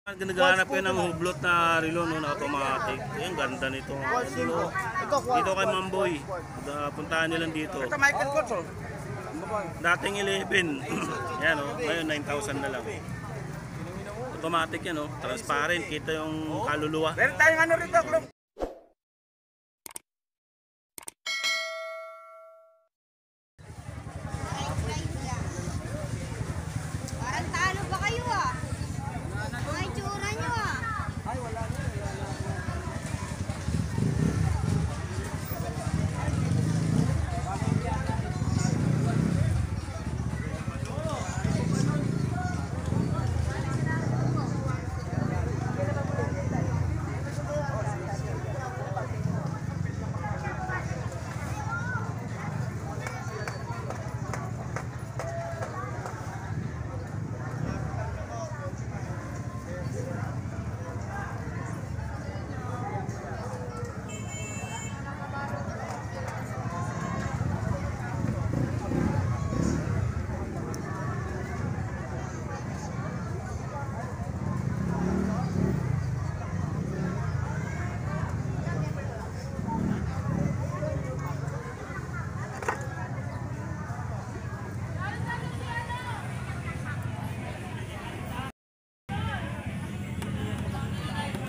Naghahanap kayo ng hublot na relo no, na automatic. Ayan, ganda nito. Relo. Dito kay Mamboy. Puntahan nyo lang dito. Dating 11. Yan o, ngayon 9,000 na lang. Automatic yan o, transparent. Kita yung kaluluwa. Meron tayong ano rito, Klop. Parang talo ba kayo ah? Mga itsura nyo ah. Ay, wala na.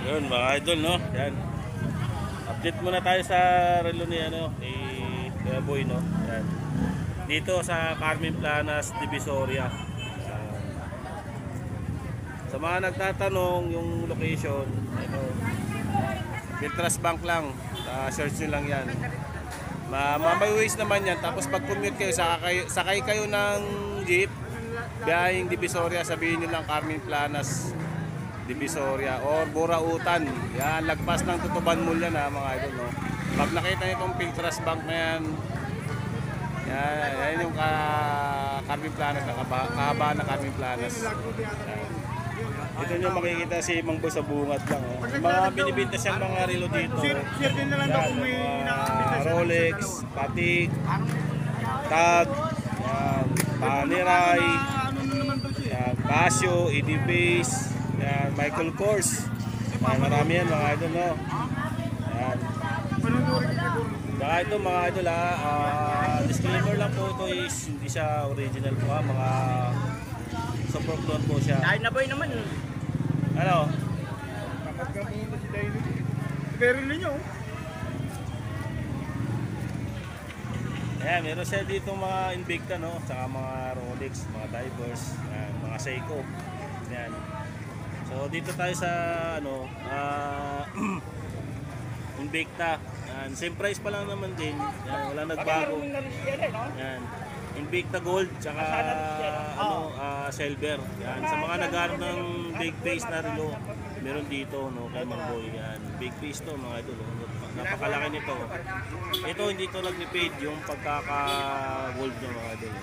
Yun mga idol no. Yan. Update muna tayo sa relo ni ano, ni Kuya Boy no. Yan. Dito sa Carmen Planas, Divisoria. Sa mga nagtatanong yung location, ito. Viltras Bank lang. Search nyo lang yan. Mamaywis naman yan. Tapos pag commute kayo, sakay kayo ng jeep, biyaheng Divisoria, sabihin nyo lang Carmen Planas Divisoria or Burautan. Yan, lagpas ng Tutuban Mall yan ha mga idol no. Pag nakita nyo itong Viltras Bank na yan, yan yung Carmen Planas, kahaba na Carmen Planas. Yan. Dito nyo makikita si Mang Boy sa bungad lang. Mga binibinta siyang mga relo dito. Share din na lang daw kung may Rolex, Patek, Tag, yan, Panerai, yan, Casio, Edibase, yan, Michael Kors. Yan, marami yan mga idol no. Yan. Saka ito mga idol disclaimer lang po, ito is hindi siya original po mga super clone po siya. Dahil na boy naman. Ano? Dapat ka pumunta si Dahil. Pero ninyo. Ayan, meron siya dito mga Invicta no, saka mga Rolex, mga divers, yan, mga Seiko. Yan. So dito tayo sa ano, Invicta. Yan, same price pa lang naman din. Yan, wala nagbago. Yan. Invicta Gold tsaka silver. Yan, sa mga naghahanap ng big face na relo, meron dito no kay Mang Boy. Yan, big face to mga idol. Napakalaki nito. Ito hindi to nagni-fade yung pagkaka-gold niya mga idol.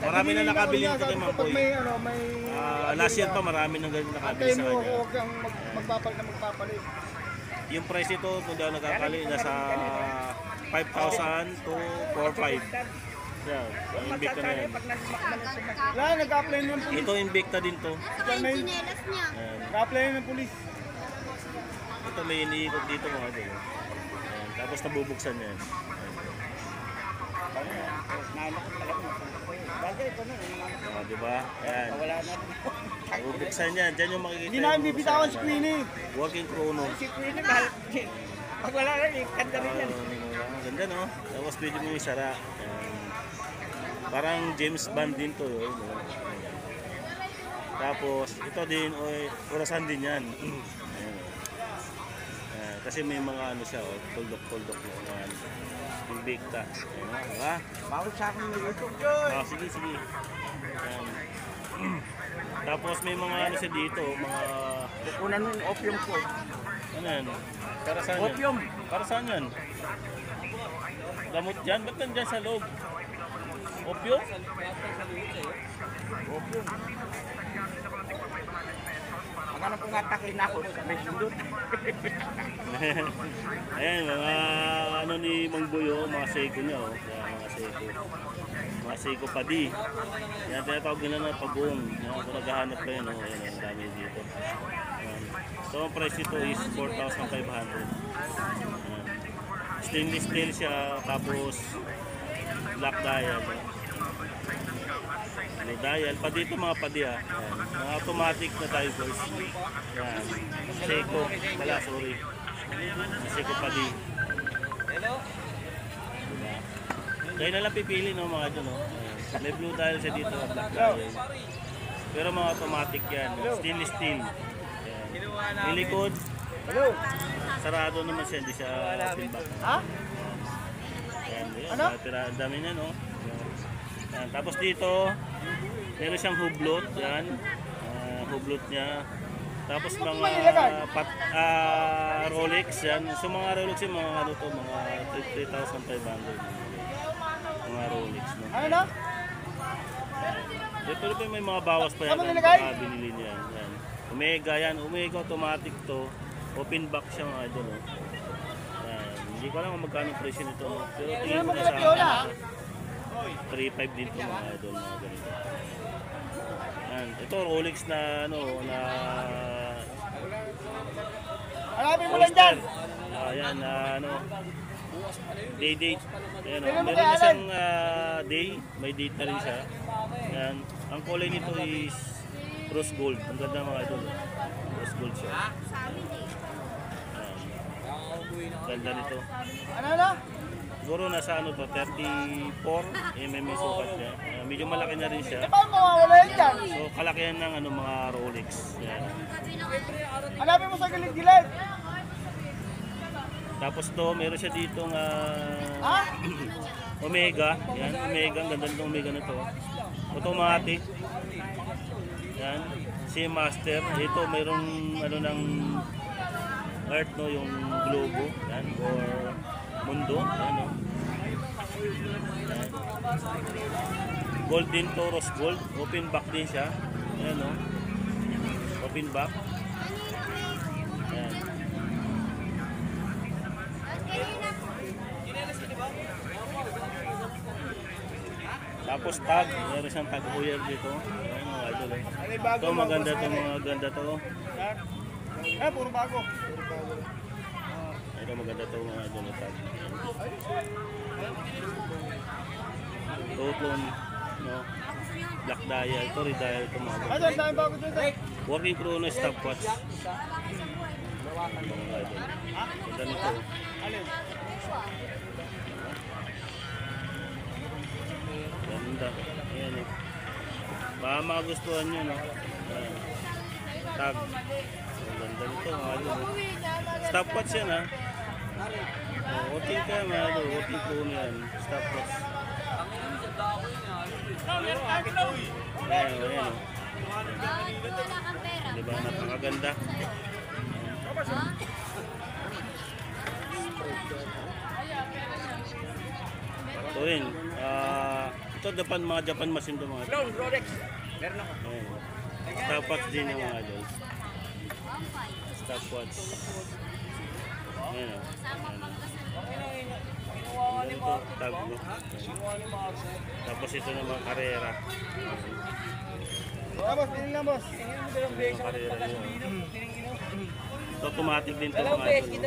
Marami na nakabili nito kay Mang Boy. Last year pa marami nang ganun nakabili sa kanya. Huwag kang magpapalit. Yung price nito kung daw nagkakali nasa 5,000 to 4,500. Yeah, Invicta na yan. Wala, nag-apply ng pulis. Ito Invicta din to. Ito yung chinelas niya. Ayan. Nag-apply ng pulis. Ito may iniikot dito mga idol. Ayan. Tapos nabubuksan yan. Diba? Ayan. Nabubuksan yan. Diyan yung makikita. Hindi namin bibitawan si Queenie. Working chrono. Si Queenie, pag wala na, kanta rin yan. Ganda no? Tapos pwede mo yung sara. Ayan. Parang James Bond din to. Yun, no? Tapos ito din, orasan din yan. Kasi may mga ano siya, tuldok-tuldok na Invicta. Ayan, diba? Bawal sa akin ng YouTube yun. Sige. Ayan. Tapos may mga ano siya dito, mga... Una nun, opium ko. Ano yan? Para saan yan? Opium. Para saan yan? Gamot dyan? Ba't nandyan sa loob? Opium? Opium. Magkano kung atakin na ako sa Mesundot? Ayan, mga ano ni Mang Boy, mga Seiko niya. Ayan, mga Seiko. Mga Seiko Padi. Yan, tinatawag nila na pagong. Yan, kung naghahanap kayo, no? Ayan, ang dami dito. So ang price nito is 4,500. Ayan. Stainless steel siya, tapos black dial. May dial, pa dito mga padi ah. Ayan. Mga automatic na divers. Ayan. Seiko, pala sorry. Seiko padi. Kaya na lang pipili no mga ito no. Ayan. May blue dial siya dito, black dial. Pero mga automatic yan, stainless steel. Ayan. Yung likod, sarado naman siya, hindi siya pinback. Ha? Ayan, yun, Ano? ang dami niya no. Ayan. Tapos dito, meron siyang hublot, yan. Hublot niya. Tapos mga Rolex yan. So mga Rolex yung mga ano to, mga 3,500. Mga Rolex no. Ano na? Pero may mga bawas pa yan. Ano nilagay? Mga binili niya. Yan. Omega yan. Omega automatic to. Open back siya mga idol. No? Yan. Hindi ko alam kung magkano presyo nito. No? Pero tingin ko na sa 3.5 din to mga idol. Mga ganito. Yan. Ito Rolex na ano na Hanapin mo lang dyan. Ayan na ano. Day date. Ayan, Kailan mo meron na kaya, siyang day. May date na rin siya. Ayan. Ang kulay nito is rose gold. Ang ganda mga idol. Rose gold siya. Ayan. Ganda nito. Ano na? Siguro nasa ano to, 34 mm yung sukat niya. Medyo malaki na rin siya. Eh, paano mawawala yan dyan? So kalakihan ng ano, mga Rolex. Ayan. Hanapin mo sa gilid-gilid. Tapos to, meron siya ditong Ha? Omega. Yan, Omega. Ang ganda nitong Omega na to. Automatic. Yan. Seamaster. Ito, mayroong ano ng Earth, no, yung globo. Yan, or mundo. Yan, no. Yan. Gold din to, rose gold. Open back din siya. Yan, no. Open back. Yan. Tapos tag, meron siyang tag huyer dito. Ayan mga idol eh. Ito maganda to, mga ganda to. Eh, puro bago. Ito maganda to mga idol na tag. Toton, no? Black dial, ito rin dial ito mga Ano, idol. ang dami bago dito. Working chrono stopwatch. Mga idol. Ganda nito. Ganda. Ayan eh. Baka magustuhan nyo, no? Ayan. Tag. Ang ganda nito, mga idol. Stopwatch yan, ha? Working ka, mga idol. Working chrono yan. Stopwatch. Ayan, ayan, oh. Diba, napakaganda. Ito rin. Ito Japan, mga Japan machine to mga idol. Rolex. Meron ako. Ayan. Stopwatch din yung mga idol. Stopwatch. Ayan, oh. Ayan, ito, tag, no? Tapos ito naman, karera. Boss, tingin lang, boss. Mga karera yun. Ito, automatic din ito mga idol. No?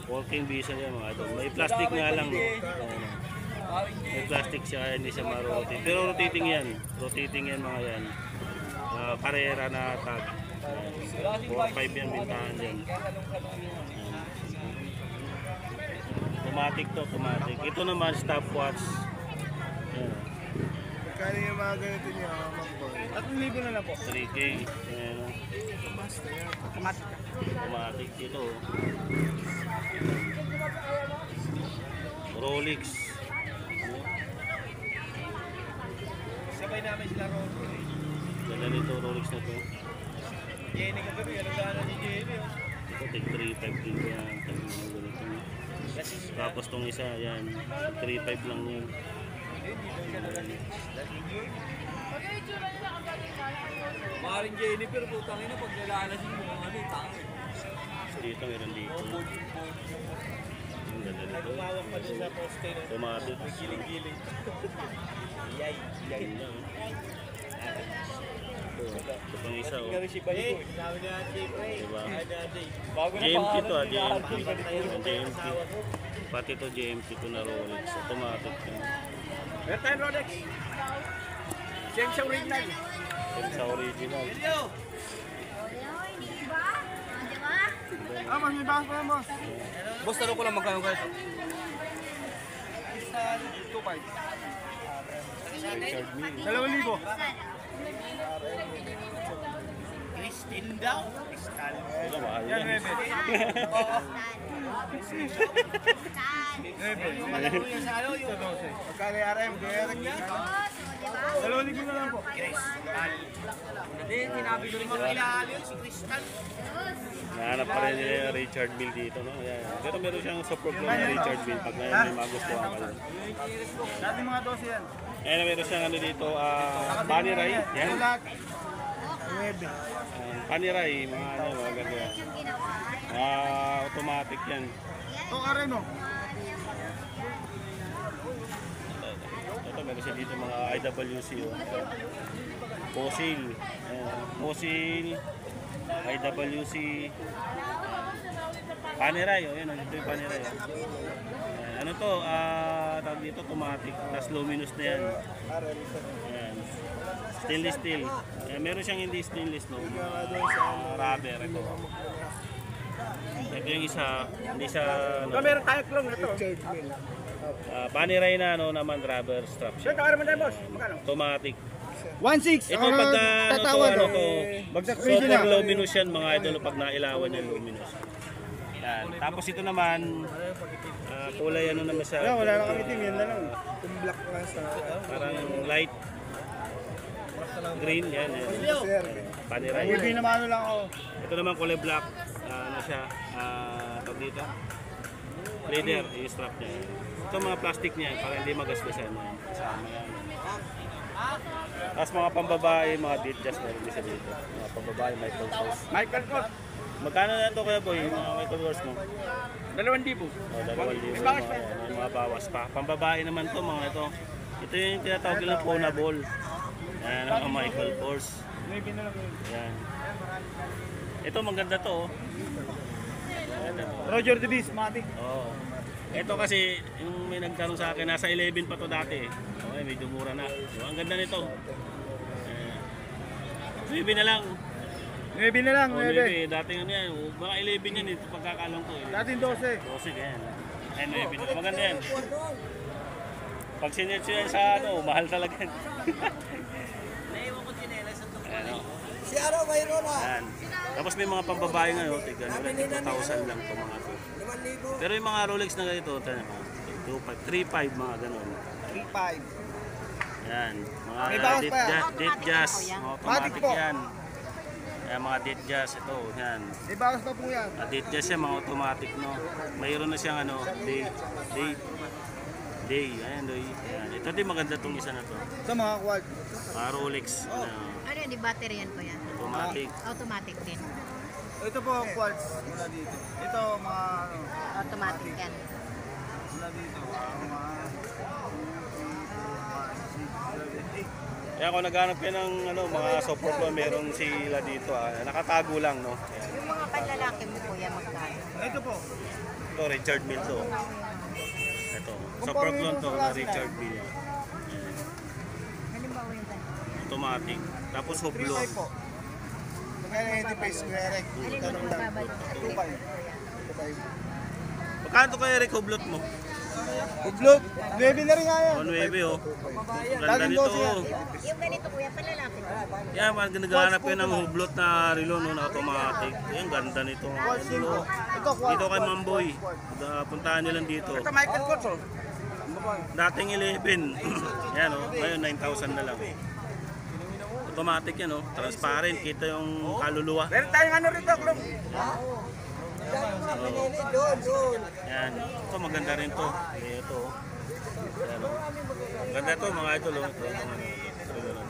Working visa yan mga idol. May plastic nga lang. No? Ayan, oh. May plastic siya, kaya hindi siya ma-rotate. Pero rotating yan. Rotating yan mga yan. Karera na tag. 4-5 yan, bintahan yan. Automatic to, automatic. Ito naman, stopwatch. Ayan. Kaya yung mga ganito niya, Mang Boy. 3,000 na lang po. 3K. Ayan. Automatic. Ito. Rolex. Sabay namin sila road. Ganda nito, Rolex na to. Jenny kagabi, anong gano'n ni Jenny? Ito, tig 3.5 din yan. Ganito. Tapos tong isa, yan. 3.5 lang yan. Maring Jennifer, putang ina, pag nalalasin mo mga ano, tangin. Dito, meron dito. Ang ganda nito. Tumawag pa din sa poste. Automatic. Giling-giling. Yay. Yan lang. Ito pang isa oh. Si Bayo. Diba? Bago na JMT to ah, pangalan JMT. JMT. Pati to JMT to na Rolex. Automatic yan. Meron tayong Rolex. Siyang sa original. Yan sa original. Di ba? Di ba? Ah, mas may bakas pa yan, boss. Boss, tanong ko lang magkano kayo. 2.5. Richard Mille. 2,000. Ito mahal Yan, yan. 9. Sa 12. Magkano yung RM? Kaya rin yan. 2,000 na lang po. Nahanap pa rin nila yung Richard Mille dito, no? Ayan. Pero meron siyang super flow na Richard Mille pag may magustuhan ka lang. Dati mga 12 yan. Ayan, meron siyang ano dito, Panerai. Yan. Lahat. Panerai, mga ano, mga ganyan. Automatic yan. Ito ka rin, oh. Ito, meron siya dito mga IWC. Oh. Fossil. Ayan. Fossil. IWC. Panerai. Oh, yan. Ito yung Panerai. Oh. Ayan. Ano to? Tawag dito, automatic. Tapos luminous na yan. Ayan. Stainless steel. Ayan, meron siyang hindi stainless, no? Rubber. Ito. Ito yung isa. Hindi siya... Ano, Meron tayo klong ito. Panerai na ano naman rubber strap siya. Ito ka rin, boss. Magkano? Automatic. 1.6. Ito pagka ano to, Bagsak super luminous yan mga idol pag nailawan yan luminous. Yan. Tapos ito naman kulay ano naman siya. Wala na kami team, yan na lang. Kung black lang sa... Parang light green yan. Panerai. Hindi naman ano lang ako. Ito naman kulay black. Ano siya? Tawag dito. Leather yung strap niya. Ito mga plastic niya para hindi magasgasan yan. Kasama yan. Tapos mga pambabae, mga ditjas meron din siya dito. Mga pambabae, Michael Kors. Michael Kors. Magkano na ito kaya boy, mga Michael Kors mo? 2,000. O, 2,000 mga bawas pa. Pambabae naman to mga ito. Ito yung tinatawag nilang phonable. Yan ang mga Michael Kors. Maybe na lang yun. Yan. Ito maganda to. Oh. Roger De Beast, Matic. Oo. Ito kasi yung may nagtanong sa akin, nasa 11 pa to dati. Okay, medyo mura na. So, ang ganda nito. Maybe na lang. Maybe na lang, Oh, maybe. maybe. Dati ano yan. Baka 11 yan ito pagkakalang ko. Dating 12. 12 ganyan. Ayun, maybe na. Maganda yan. Pag sinet yan sa ano, mahal talaga yan. Ano? Si Araw mayroon na. Yan. Tapos may mga pambabae ngayon, tignan nila, 2,000 lang ito mga to. 5,000. Pero yung mga Rolex na ganito, 3,500 mga ganun. 3.5. Yan, mga May bawas pa yan. date jazz, mga automatic Matic po. yan. Yan, mga date jazz, ito, yan. May bakas pa po yan. Date jazz yan, mga automatic, no. Mayroon na siyang ano, day, ayan, doy. Yan. Ito din maganda tong isa na to. Ito mga quad. Mga Rolex, ano, Ano yun, di battery yan po yan? automatic. Automatic din. Ito po quartz mula dito. Ito mga ano, Automatic yan. mula dito. Mga 2, 3, 4, 5, 6, 7, 8. Kaya kung naghanap kayo ng ano, mga support mo, meron sila dito. Nakatago lang, no. Yan. Yung mga panlalaki mo po yan, magkano? Ito po. Ito, Richard Mille to. Ito, support clone to, na Richard Mille. Yan. Halimbawa yung ganito. Automatic. Tapos hublot. 3.5 po. Magkano yung device ko, Eric? Tanong lang. 2.5. 2.5. Magkano to kaya Eric hublot mo? Ublog. 9 na rin nga yan. 1.9 oh. Ganda Dating nito 12 yan. oh. Yung ganito kuya, panlalaki po. Yan, pag naghahanap kayo ng hublot na relo no, na automatic. Yan, ganda nito. Quartz din po. Ito quartz. Dito kay Mamboy. Puntahan nyo lang dito. Ito Michael Kors, oh. Dating 11. Yan oh. Ngayon 9,000 na lang. Automatic yan oh. Transparent. Kita yung kaluluwa. Meron tayong ano rito, Klong. Doon. Yan. Ito maganda rin to. Ito oh. Yan oh. Ganda to mga idol oh. Ito, mga relo.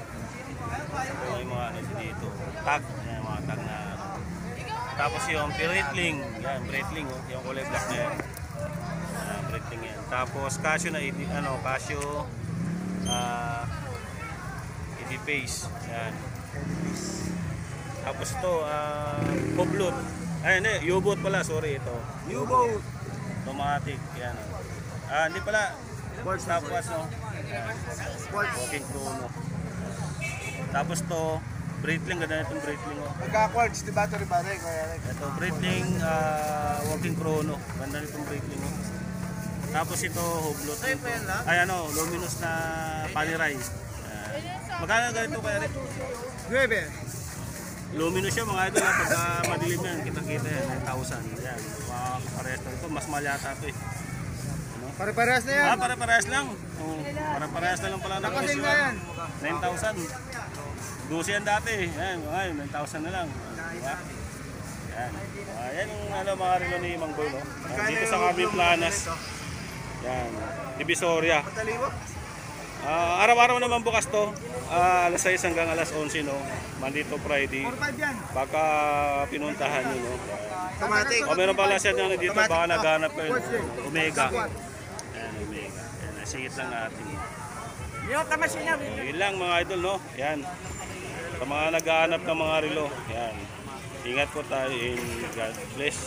Ito yung mga ano dito. Tag. Yan, mga tag Tapos yung Breitling, yan, Breitling, oh, yung kulay black na yan. Breitling yan. Tapos Casio na, Casio Edipace, yan. Tapos ito, Poblot. Ay, hindi, U-boat pala, sorry, ito. U-boat. Automatic, yan. Hindi pala, stopwatch, no? Walking chrono. Tapos to, Breitling, ganda na itong Breitling, oh. Pagka-quartz, di battery ba rin? Ito, Breitling, walking chrono. Ganda na itong Breitling, oh. Tapos ito, Hublot. Ay, luminous na Panerai. Magkano ganito kaya rin? 9. Luminous siya mga idol, pagka madilim yan, kita-kita yan, 9,000. Yan, mga parehas na ito, mas mahal yata ito eh. Pare-parehas na yan. Pare-parehas lang. Oh, pare-parehas na lang pala ng Nakasing presyo. na yan. 9,000. 12 yan dati. Yan, ngayon, 9,000 na lang. Diba? Yan. Yan yung mga relo ni Mang Boy, no? Dito sa Camille Planas. Yan. Divisoria. Araw-araw naman bukas to. Alas 6 hanggang alas 11, no? Monday to Friday. 4-5 yan. Baka pinuntahan nyo, no? Automatic. O meron pala siya na dito, baka naghanap kayo. Omega. Yan, Omega. Yan, nasingit lang natin. Yung kamasin niya. Yun lang mga idol, no? Yan. Sa mga naghahanap ng mga relo. Yan. Ingat po tayo and God bless.